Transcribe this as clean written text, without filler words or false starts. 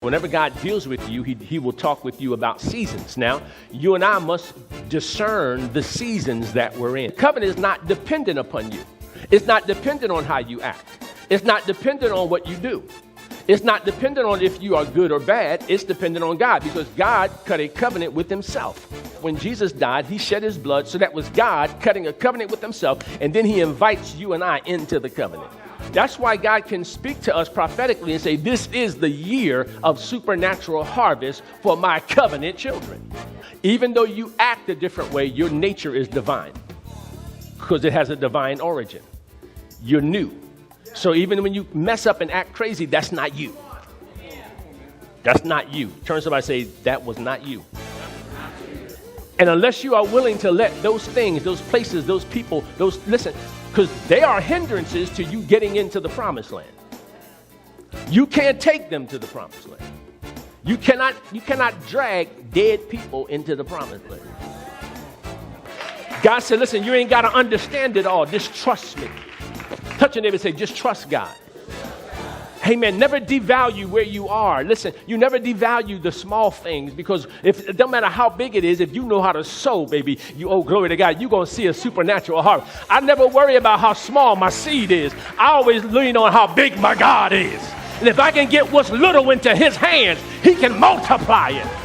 Whenever God deals with you, he will talk with you about seasons. Now, you and I must discern the seasons that we're in. Covenant is not dependent upon you. It's not dependent on how you act. It's not dependent on what you do. It's not dependent on if you are good or bad. It's dependent on God, because God cut a covenant with himself. When Jesus died, he shed his blood. So that was God cutting a covenant with himself. And then he invites you and I into the covenant. That's why God can speak to us prophetically and say, this is the year of supernatural harvest for my covenant children. Even though you act a different way, your nature is divine because it has a divine origin. You're new. So even when you mess up and act crazy, that's not you. That's not you. Turn to somebody and say, that was not you. And unless you are willing to let those things, those places, those people, listen, because they are hindrances to you getting into the promised land. You can't take them to the promised land. You cannot drag dead people into the promised land. God said, listen, you ain't got to understand it all. Just trust me. Touch your neighbor and say, just trust God. Hey, man, never devalue where you are. Listen, you never devalue the small things, because it don't matter how big it is, if you know how to sow, baby, glory to God, you're going to see a supernatural harvest. I never worry about how small my seed is. I always lean on how big my God is. And if I can get what's little into his hands, he can multiply it.